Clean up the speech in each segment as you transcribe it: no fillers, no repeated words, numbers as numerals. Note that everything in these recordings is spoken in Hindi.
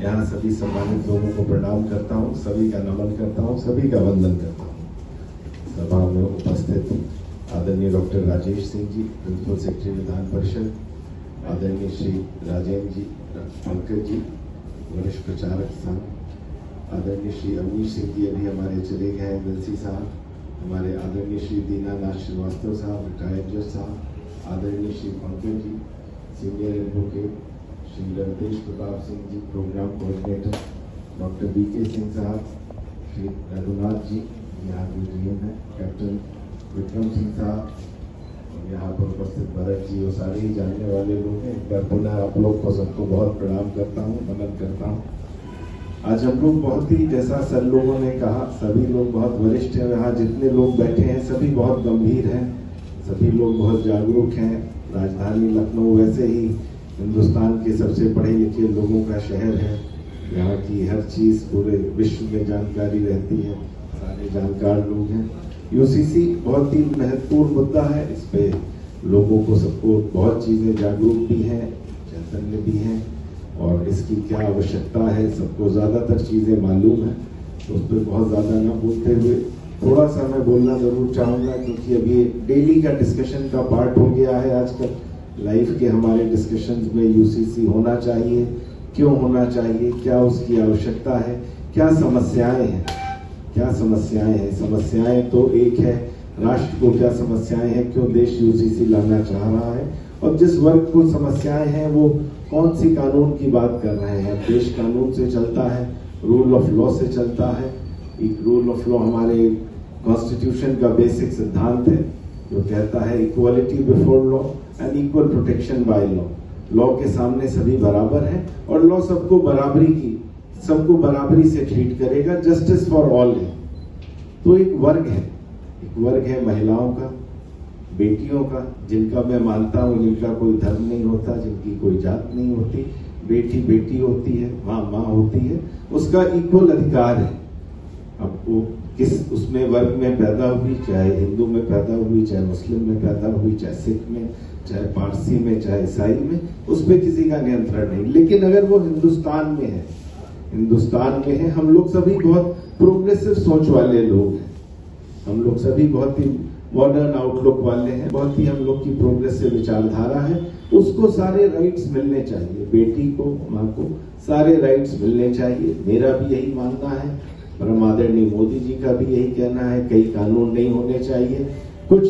यहाँ सभी सम्मानित लोगों को प्रणाम करता हूँ, सभी का नमन करता हूँ, सभी का वंदन करता हूँ। सभा में उपस्थित आदरणीय doctor Rajesh Singh ji, principal secretary Vidhan Parishad, आदरणीय श्री राजेंद्र जी, पंकज जी, वरिष्ठ प्रचारक साहब, आदरणीय श्री अवनीश सिंह जी अभी हमारे चले गए हैं, विलसी साहब, हमारे आदरणीय श्री दीनानाथ श्रीवास्तव साहब, रिटायर्ड जज साहब, आदरणीय Shri Pankaj ji, senior advocate, Shri Ravitesh Pratap Singh ji, programme coordinator, doctor BK Singh साहब, श्री रघुनाथ जी यहाँ भी डीएम है, कैप्टन विक्रम सिंह साहब, और यहाँ पर उपस्थित भरत जी, वो सारे ही जानने वाले लोग हैं। एक बार पुनः आप लोग को सबको बहुत प्रणाम करता हूँ, नमन करता हूँ। आज हम लोग बहुत ही, जैसा सर लोगों ने कहा, सभी लोग बहुत वरिष्ठ हैं। यहाँ जितने लोग बैठे हैं सभी बहुत गंभीर हैं, सभी लोग बहुत जागरूक हैं। राजधानी लखनऊ वैसे ही हिंदुस्तान के सबसे पढ़े लिखे लोगों का शहर है। यहाँ की हर चीज़ पूरे विश्व में जानकारी रहती है, सारे जानकार लोग हैं। यूसीसी बहुत ही महत्वपूर्ण मुद्दा है, इस पे लोगों को सबको बहुत चीज़ें जागरूक भी हैं, चैतन्य भी हैं, और इसकी क्या आवश्यकता है सबको ज़्यादातर चीज़ें मालूम है। तो उस पर बहुत ज़्यादा ना बोलते हुए थोड़ा सा मैं बोलना ज़रूर चाहूँगा, क्योंकि अभी डेली का डिस्कशन का पार्ट हो गया है आजकल। लाइफ के हमारे डिस्कशंस में यूसीसी होना चाहिए, क्यों होना चाहिए, क्या उसकी आवश्यकता है, क्या समस्याएं हैं, क्या समस्याएं हैं। समस्याएं तो एक है, राष्ट्र को क्या समस्याएं हैं, क्यों देश यूसीसी लाना चाह रहा है, और जिस वर्ग को समस्याएं हैं वो कौन सी कानून की बात कर रहे हैं। देश कानून से चलता है, रूल ऑफ लॉ से चलता है। एक रूल ऑफ लॉ हमारे कॉन्स्टिट्यूशन का बेसिक सिद्धांत है जो कहता है equality before law and equal protection by law. Law के सामने सभी बराबर हैं और लॉ सबको बराबरी से ट्रीट करेगा। जस्टिस फॉर ऑल है। तो एक वर्ग है महिलाओं का, बेटियों का, जिनका मैं मानता हूँ जिनका कोई धर्म नहीं होता, जिनकी कोई जात नहीं होती, बेटी बेटी होती है, माँ माँ होती है, उसका इक्वल अधिकार है। अब वो किस उसमें वर्ग में पैदा हुई, चाहे हिंदू में पैदा हुई, चाहे मुस्लिम में पैदा हुई, चाहे सिख में, चाहे पारसी में, चाहे ईसाई में, उस पर किसी का नियंत्रण नहीं। लेकिन अगर वो हिंदुस्तान में है, हम लोग सभी बहुत प्रोग्रेसिव सोच वाले लोग हैं, हम लोग सभी बहुत ही मॉडर्न आउटलुक वाले हैं, बहुत ही हम लोग की प्रोग्रेसिव विचारधारा है। उसको सारे राइट्स मिलने चाहिए, बेटी को, माँ को सारे राइट्स मिलने चाहिए। मेरा भी यही मानना है, परम आदरणीय मोदी जी का भी यही कहना है। कई कानून नहीं होने चाहिए, कुछ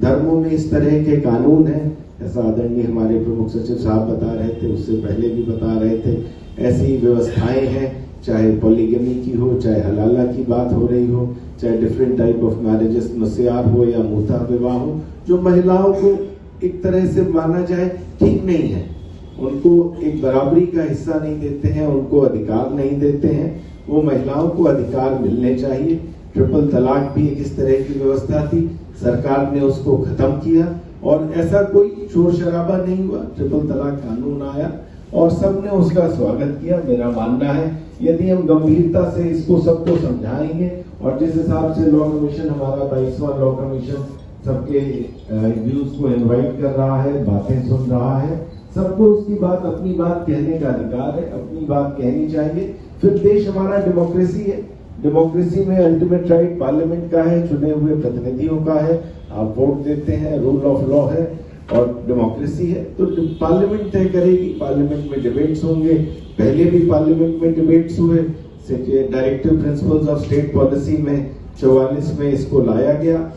धर्मों में इस तरह के कानून हैं, ऐसा आदरणीय हमारे प्रमुख सचिव साहब बता रहे थे, उससे पहले भी बता रहे थे। ऐसी व्यवस्थाएं हैं, चाहे पॉलीगमी की हो, चाहे हलाला की बात हो रही हो, चाहे डिफरेंट टाइप ऑफ मैरिजेस, मस्यार हो या मुता विवाह हो, जो महिलाओं को एक तरह से माना जाए ठीक नहीं है, उनको एक बराबरी का हिस्सा नहीं देते हैं, उनको अधिकार नहीं देते हैं। वो महिलाओं को अधिकार मिलने चाहिए। ट्रिपल तलाक भी एक इस तरह की व्यवस्था थी, सरकार ने उसको खत्म किया और ऐसा कोई शोर शराबा नहीं हुआ। ट्रिपल तलाक कानून आया और सबने उसका स्वागत किया। मेरा मानना है यदि हम गंभीरता से इसको सबको समझाएंगे और जिस हिसाब से लॉ कमीशन, हमारा 22वां लॉ कमीशन सबके व्यूज को इनवाइट कर रहा है, बातें सुन रहा है, सबको उसकी बात, अपनी बात कहने का अधिकार है, अपनी बात कहनी चाहिए। फिर देश हमारा डेमोक्रेसी है, डेमोक्रेसी में अल्टीमेट राइट पार्लियामेंट का है, चुने हुए प्रतिनिधियों का है, आप वोट देते हैं, रूल ऑफ लॉ है और डेमोक्रेसी है। तो पार्लियामेंट तय करेगी, पार्लियामेंट में डिबेट्स होंगे, पहले भी पार्लियामेंट में डिबेट्स हुए। Directive principles of state policy में 44 में इसको लाया गया।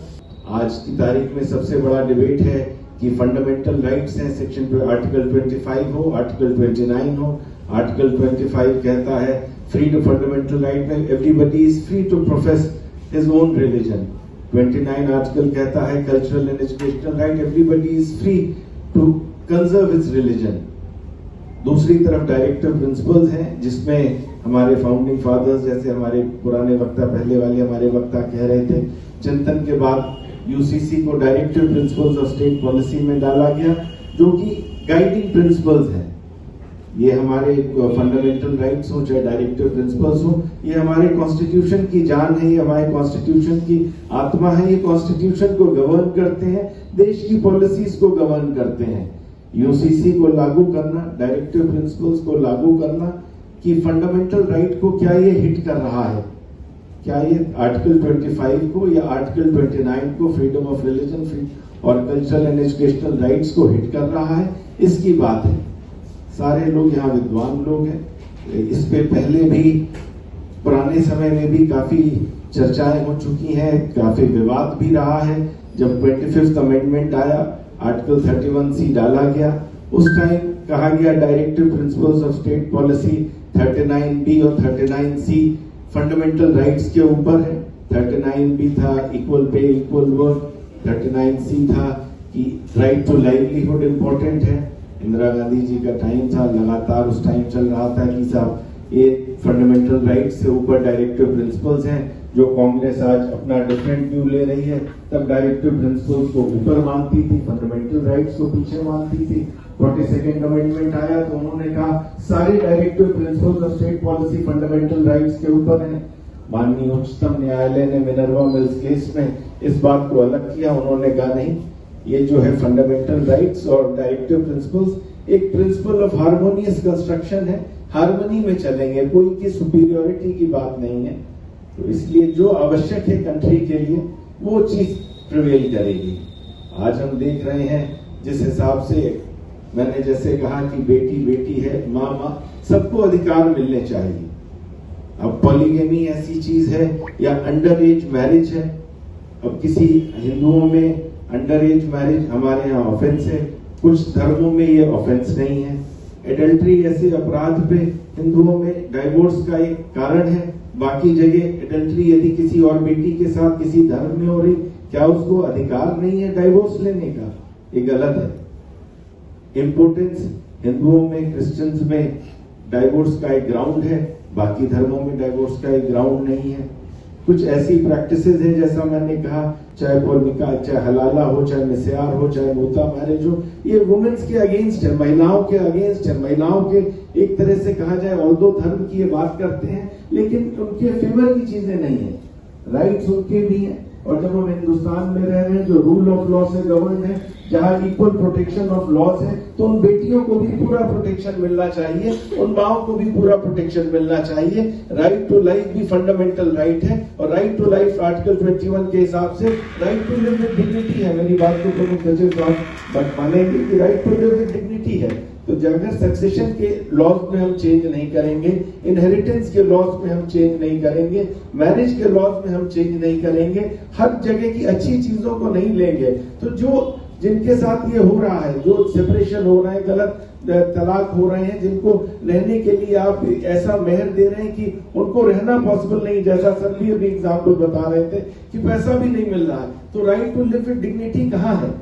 आज की तारीख में सबसे बड़ा डिबेट है कि फंडामेंटल राइट्स हैं, सेक्शन आर्टिकल 25 हो, आर्टिकल 29 हो। आर्टिकल 25 कहता है फ्री टू फंडामेंटल राइट में everybody is free to profess his own religion. 29 article कहता है cultural and educational right, everybody is free to conserve his religion. दूसरी तरफ डायरेक्टिव प्रिंसिपल्स हैं जिसमें हमारे फाउंडिंग फादर्स, जैसे हमारे पुराने वक्ता, पहले वाले हमारे वक्ता कह रहे थे, चिंतन के बाद यूसीसी को directive principles of state policy में डाला गया, जो कि गाइडिंग प्रिंसिपल्स हैं। ये हमारे फंडामेंटल राइट्स हो चाहे डायरेक्टिव प्रिंसिपल्स हो, ये हमारे कॉन्स्टिट्यूशन की जान है, ये हमारे कॉन्स्टिट्यूशन की आत्मा है। ये कॉन्स्टिट्यूशन को गवर्न करते हैं, देश की पॉलिसीज को गवर्न करते हैं। यूसीसी को लागू करना, डायरेक्टिव प्रिंसिपल्स को लागू करना, कि फंडामेंटल राइट को क्या ये हिट कर रहा है, क्या ये आर्टिकल 25 को या आर्टिकल 29 को, फ्रीडम ऑफ रिलीजन और कल्चरल एंड एजुकेशनल राइट्स को हिट कर रहा है, इसकी बात है। सारे लोग यहाँ विद्वान लोग हैं। इस पे पहले भी पुराने समय में भी काफी चर्चाएं हो चुकी हैं, काफी विवाद भी रहा है। जब 25th अमेंडमेंट आया, आर्टिकल 31C डाला गया, उस टाइम कहा गया directive principles of state policy 39B और 39C फंडामेंटल राइट्स के ऊपर है। 39B था equal pay equal work, 39C था कि राइट टू लाइवलीहुड इंपॉर्टेंट है। इंदिरा गांधी जी का टाइम था, लगातार उस टाइम चल रहा था कि साहब ये फंडामेंटल राइट्स से ऊपर डायरेक्टिव प्रिंसिपल्स हैं। जो कांग्रेस आज अपना डिफरेंट व्यू ले रही है, तब डायरेक्टिव प्रिंसिपल्स को ऊपर मानती थी, फंडामेंटल राइट्स को पीछे मानती थी। 42nd अमेंडमेंट आया तो उन्होंने कहा सारे directive principles of state policy fundamental rights के ऊपर हैं। माननीय उच्चतम न्यायालय ने मिनर्वा मिल्स केस में इस बात को अलग किया। उन्होंने कहा नहीं, ये जो है फंडामेंटल राइट्स और डायरेक्टिव प्रिंसिपल्स एक प्रिंसिपल ऑफ हार्मोनियस कंस्ट्रक्शन है, हार्मनी में चलेंगे, कोई की सुपीरियोरिटी की बात नहीं है। तो इसलिए जो आवश्यक है कंट्री के लिए वो चीज प्रिवेल करेगी। आज हम देख रहे हैं जिस हिसाब से मैंने जैसे कहा कि बेटी बेटी है, माँ माँ, सबको अधिकार मिलने चाहिए। अब पॉलीगेमी ऐसी चीज है या अंडर एज मैरिज है। अब किसी हिंदुओं में अंडर एज मैरिज हमारे यहाँ ऑफेंस है, कुछ धर्मों में ये ऑफेंस नहीं है। एडल्ट्री ऐसे अपराध पे हिंदुओं में डाइवोर्स का एक कारण है, बाकी जगह एडल्ट्री यदि किसी और बेटी के साथ किसी धर्म में हो रही, क्या उसको अधिकार नहीं है डाइवोर्स लेने का? ये गलत है। इम्पोर्टेंस हिंदुओं में, क्रिश्चियंस में डाइवोर्स का एक ग्राउंड है, बाकी धर्मों में डाइवोर्स का एक ग्राउंड नहीं है। कुछ ऐसी प्रैक्टिसेस हैं, जैसा मैंने कहा, चाहे पोलिका, चाहे हलाला हो, चाहे मिस्यार हो, चाहे मोता मैरिज हो, ये वुमेन्स के अगेंस्ट है, महिलाओं के अगेंस्ट है। महिलाओं के एक तरह से कहा जाए, ऑल्दो धर्म की ये बात करते हैं, लेकिन उनके फेवर की चीजें नहीं है। राइट्स उनके भी हैं, और जब हम हिंदुस्तान में रह रहे हैं जो रूल ऑफ लॉ से गवर्न है, जहां इक्वल प्रोटेक्शन ऑफ लॉज है, तो उन बेटियों को भी पूरा प्रोटेक्शन मिलना चाहिए, उन माओ को भी पूरा प्रोटेक्शन मिलना चाहिए। राइट टू लाइफ भी फंडामेंटल राइट है, और राइट टू लाइफ आर्टिकल 21 के हिसाब से right to live with dignity है। मेरी बात को प्रमुख सचिव साहब मानेंगे कि right to live with dignity है। तो अगर सक्सेशन के लॉज में हम चेंज नहीं करेंगे, इनहेरिटेंस के लॉज में हम चेंज नहीं करेंगे, मैरिज के लॉज में हम चेंज नहीं करेंगे, हर जगह की अच्छी चीजों को नहीं लेंगे, तो जो जिनके साथ ये हो रहा है, जो सेपरेशन हो रहा है, गलत तलाक हो रहे हैं, जिनको रहने के लिए आप ऐसा मेहर दे रहे हैं कि उनको रहना पॉसिबल नहीं, जैसा सर भी अभी एग्जाम्पल बता रहे थे कि पैसा भी नहीं मिल रहा है, तो right to live with dignity कहाँ है?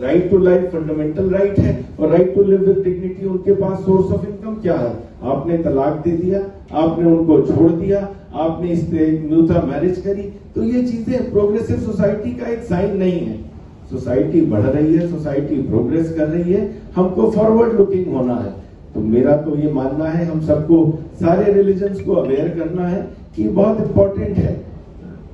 Right to life fundamental right है, और right to live with dignity उनके पास सोर्स ऑफ इनकम क्या है? आपने तलाक दे दिया, आपने उनको छोड़ दिया, आपने इस म्यूता मैरिज करी, तो ये चीजें प्रोग्रेसिव सोसाइटी का एक साइन नहीं है। सोसाइटी बढ़ रही है, सोसाइटी प्रोग्रेस कर रही है, हमको फॉरवर्ड लुकिंग होना है। तो मेरा तो ये मानना है, हम सबको सारे रिलीजन्स को अवेयर करना है कि बहुत इंपॉर्टेंट है,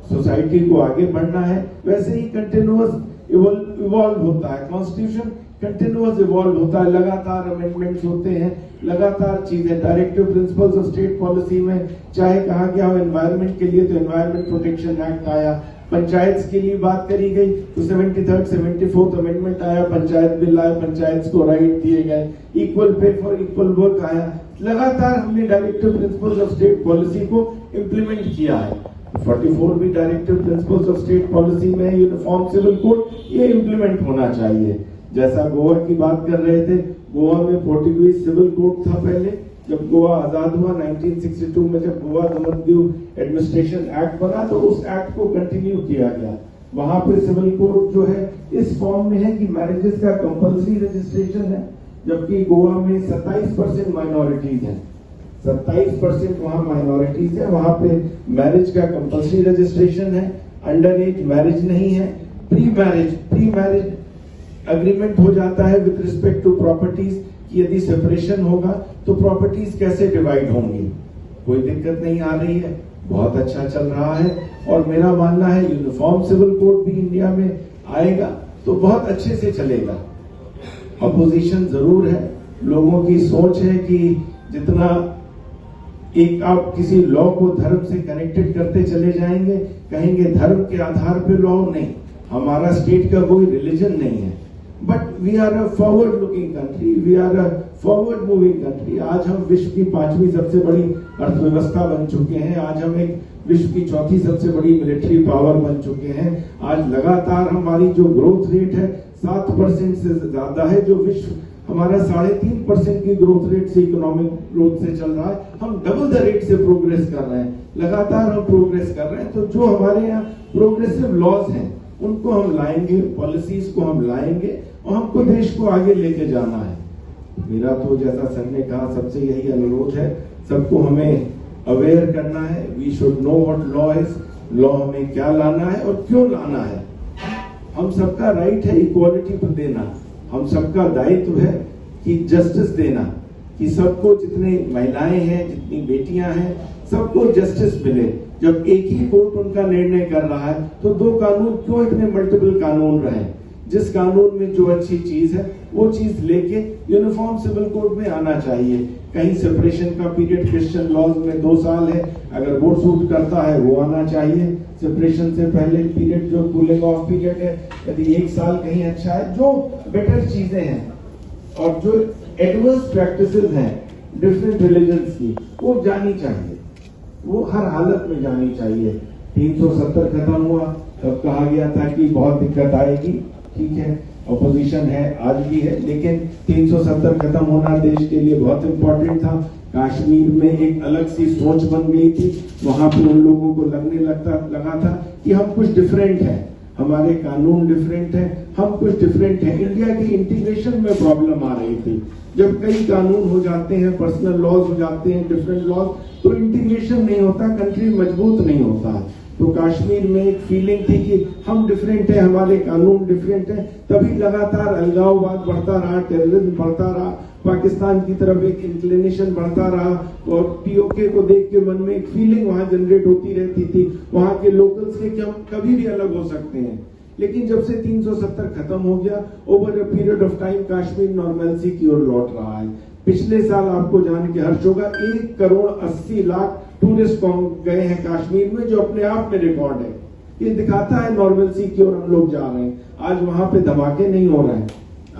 सोसाइटी को आगे बढ़ना है। वैसे ही कंटिन्यूअस इवॉल्व होता है, कॉन्स्टिट्यूशन कंटिन्यूअस इवॉल्व होता है, लगातार अमेंडमेंट्स होते हैं, लगातार चीजें। Directive principles of state policy में चाहे कहा गया हो एनवायरमेंट के लिए, तो एनवायरमेंट प्रोटेक्शन एक्ट आया, पंचायत के लिए बात करी गई तो 73rd 74th अमेंडमेंट आया, पंचायत बिल आया, पंचायत को राइट दिए गए, equal pay for equal work आया। लगातार हमने directive principles of state policy को इम्प्लीमेंट किया है। 44 भी directive principles of state policy में यूनिफॉर्म सिविल कोड, ये इम्प्लीमेंट होना चाहिए। जैसा गोवा की बात कर रहे थे, गोवा में पोर्टुगीज सिविल कोड था पहले, जब गोवा आजाद हुआ 1962 में, जब गोवा दमन एडमिनिस्ट्रेशन एक्ट बना, तो उस एक्ट को कंटिन्यू किया गया। वहां पे सिविल कोड जो है इस फॉर्म में है कि मैरिजेस का कंपल्सरी रजिस्ट्रेशन है, जबकि गोवा में 27% माइनॉरिटीज हैं, 27% वहां माइनॉरिटीज है, वहां पे मैरिज का कंपल्सरी रजिस्ट्रेशन है, अंडर एज मैरिज नहीं है, प्री मैरिज अग्रीमेंट हो जाता है विद रिस्पेक्ट टू प्रॉपर्टीज कि यदि सेपरेशन होगा तो प्रॉपर्टीज कैसे डिवाइड होंगी। कोई दिक्कत नहीं आ रही है, बहुत अच्छा चल रहा है, और मेरा मानना है यूनिफॉर्म सिविल कोड भी इंडिया में आएगा तो बहुत अच्छे से चलेगा। अपोजिशन जरूर है, लोगों की सोच है कि जितना एक आप किसी लॉ को धर्म से कनेक्टेड करते चले जाएंगे, कहेंगे धर्म के आधार पे लॉ नहीं, हमारा स्टेट का कोई रिलीजन नहीं है, but we are a forward looking country, we are a forward moving country. आज हम विश्व की 5वीं सबसे बड़ी अर्थव्यवस्था बन चुके हैं, आज हम एक विश्व की 4थी सबसे बड़ी मिलिट्री पावर बन चुके हैं। आज लगातार हमारी जो ग्रोथ रेट है 7% से ज्यादा है, जो विश्व हमारा 3.5% की ग्रोथ रेट से इकोनॉमिक ग्रोथ से चल रहा है, हम डबल द रेट से प्रोग्रेस कर रहे हैं, लगातार हम प्रोग्रेस कर रहे हैं। तो जो हमारे यहाँ प्रोग्रेसिव लॉज हैं उनको हम लाएंगे, पॉलिसीज को हम लाएंगे और हमको देश को आगे लेके जाना है। मेरा तो जैसा सर ने कहा सबसे यही अनुरोध है, सबको हमें अवेयर करना है, we should know what law is, law हमें क्या लाना है और क्यों लाना है। हम सबका राइट है इक्वालिटी पर देना, हम सबका दायित्व है कि जस्टिस देना, कि सबको जितने महिलाएं हैं, जितनी बेटियां हैं, सबको जस्टिस मिले। जब एक ही कोर्ट उनका निर्णय कर रहा है तो दो कानून क्यों इतने मल्टीपल कानून रहे। जिस कानून में जो अच्छी चीज है वो चीज लेके यूनिफॉर्म सिविल कोड में आना चाहिए। कहीं सेपरेशन का पीरियड क्रिश्चियन लॉज में 2 साल है, अगर वो सूट करता है वो आना चाहिए। सेपरेशन से पहले पीरियड जो कूलिंग ऑफ पीरियड है यदि 1 साल कहीं अच्छा है, जो बेटर चीजें हैं और जो एडवर्स प्रैक्टिसेस हैं डिफरेंट रिलीजन्स की वो जानी चाहिए, वो हर हालत में जानी चाहिए। 370 खत्म हुआ तब कहा गया था कि बहुत दिक्कत आएगी, ठीक है, ऑपोजिशन है, आज भी है, लेकिन 370 खत्म होना देश के लिए बहुत इंपॉर्टेंट था। कश्मीर में एक अलग सी सोच बन गई थी, वहां पे उन लोगों को लगा था कि हम कुछ डिफरेंट है, हमारे कानून डिफरेंट है, हम कुछ डिफरेंट है। इंडिया की इंटीग्रेशन में प्रॉब्लम आ रही थी, जब कई कानून हो जाते हैं, पर्सनल लॉज हो जाते हैं, डिफरेंट लॉज, तो इंटीग्रेशन नहीं होता, कंट्री मजबूत नहीं होता। तो कश्मीर में एक फीलिंग थी कि हम डिफरेंट है, हमारे कानून डिफरेंट है, तभी लगातार अलगाववाद बढ़ता रहा, टेररिज्म बढ़ता रहा, पाकिस्तान की तरफ एक इंक्लिनेशन बढ़ता रहा और पीओके को देख के मन में एक फीलिंग वहां जनरेट होती रहती थी वहां के लोकल्स के कि हम कभी भी अलग हो सकते हैं। लेकिन जब से 370 खत्म हो गया, over a period of time Kashmir normalcy की ओर लौट रहा है। पिछले साल आपको जान के हर्ष होगा 1,80,00,000 टूरिस्ट गए हैं कश्मीर में, जो अपने आप में रिकॉर्ड है। ये दिखाता है नॉर्मलसी की ओर हम लोग जा रहे हैं। आज वहां पे धमाके नहीं हो रहे हैं,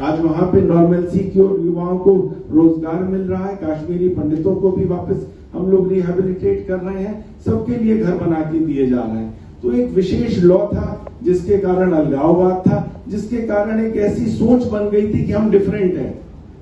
आज वहां पे नॉर्मलसी की ओर युवाओं को रोजगार मिल रहा है, कश्मीरी पंडितों को भी वापस हम लोग रिहेबिलिटेट कर रहे हैं, सबके लिए घर बना के दिए जा रहे हैं। तो एक विशेष लॉ था जिसके कारण अलगाववाद था, जिसके कारण एक ऐसी सोच बन गई थी कि हम डिफरेंट हैं,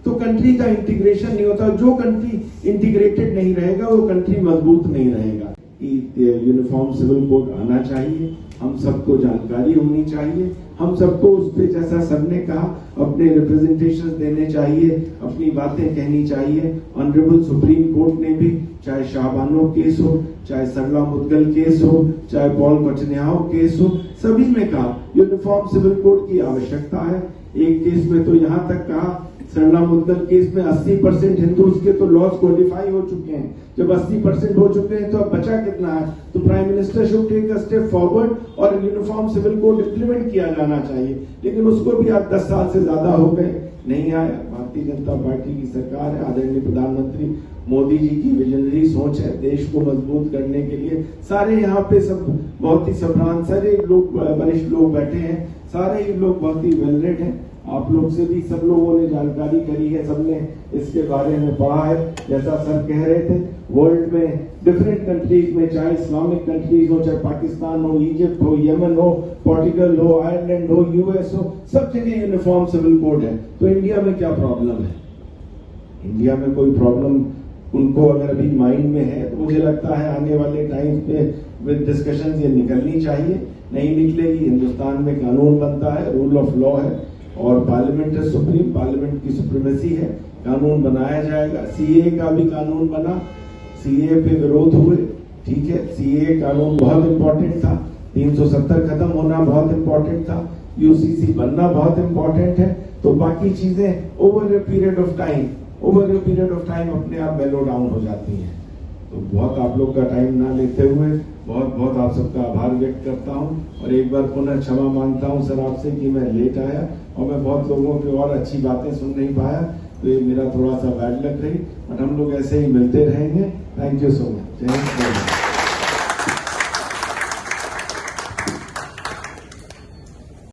तो कंट्री का इंटीग्रेशन नहीं होता। जो कंट्री इंटीग्रेटेड नहीं रहेगा वो कंट्री मजबूत नहीं रहेगा। यूनिफॉर्म सिविल कोड आना चाहिए, हम सबको जानकारी होनी चाहिए, हम सबको उस पर जैसा सर ने कहा अपने रिप्रेजेंटेशन देने चाहिए, अपनी बातें कहनी चाहिए। ऑनरेबल सुप्रीम कोर्ट ने भी, चाहे शाहबानो केस हो, चाहे सरला मुद्गल केस हो, चाहे पॉल कोचन्याओ केस हो, सभी में कहा यूनिफॉर्म सिविल कोड की आवश्यकता है। एक केस में तो यहां तक कहा, सरला मुद्गल केस में 80% हिंदूज के तो लॉज क्वालिफाई हो चुके हैं। जब 80% हो चुके हैं तो अब बचा कितना है? तो prime minister should take a step forward और यूनिफॉर्म सिविल कोड इम्प्लीमेंट किया जाना चाहिए। लेकिन उसको भी आज 10 साल से ज्यादा हो गए, नहीं आया। भारतीय जनता पार्टी की सरकार है, आदरणीय प्रधानमंत्री मोदी जी की विजनरी सोच है देश को मजबूत करने के लिए। सारे यहाँ पे सब बहुत ही सम्रांत, सारे लोग वरिष्ठ लोग बैठे हैं, सारे ही लोग बहुत ही वेल रेड हैं। आप लोग से भी सब लोगों ने जानकारी करी है, सबने इसके बारे में पढ़ा है। जैसा सर कह रहे थे, वर्ल्ड में डिफरेंट कंट्रीज में, चाहे इस्लामिक कंट्रीज हो, चाहे पाकिस्तान हो, इजिप्ट हो, यमन हो, पोर्टुगल हो, आयरलैंड हो, यूएस हो, सब जगह यूनिफॉर्म सिविल कोड है। तो इंडिया में क्या प्रॉब्लम है? इंडिया में कोई प्रॉब्लम उनको अगर अभी माइंड में है तो मुझे लगता है आने वाले टाइम पे विद डिस्कशंस ये निकलनी चाहिए। नहीं निकलेगी, हिंदुस्तान में कानून बनता है, रूल ऑफ लॉ है और पार्लियामेंट है सुप्रीम, पार्लियामेंट की सुप्रीमेसी है, कानून बनाया जाएगा। सीए का भी कानून बना, सीए पे विरोध हुए, ठीक है, सीए कानून बहुत इंपॉर्टेंट था, 370 खत्म होना बहुत इंपॉर्टेंट था, यूसीसी बनना बहुत इंपॉर्टेंट है। तो बाकी चीजें over a period of time अपने आप मेलो डाउन हो जाती हैं। तो बहुत आप लोग का टाइम ना लेते हुए बहुत बहुत आप सबका आभार व्यक्त करता हूं और एक बार पुनः क्षमा मांगता हूं सर आपसे कि मैं लेट आया और मैं बहुत लोगों की और अच्छी बातें सुन नहीं पाया, तो ये मेरा थोड़ा सा बैड लग रही। बट हम लोग ऐसे ही मिलते रहेंगे थैंक यू सो मच। जय हिंद।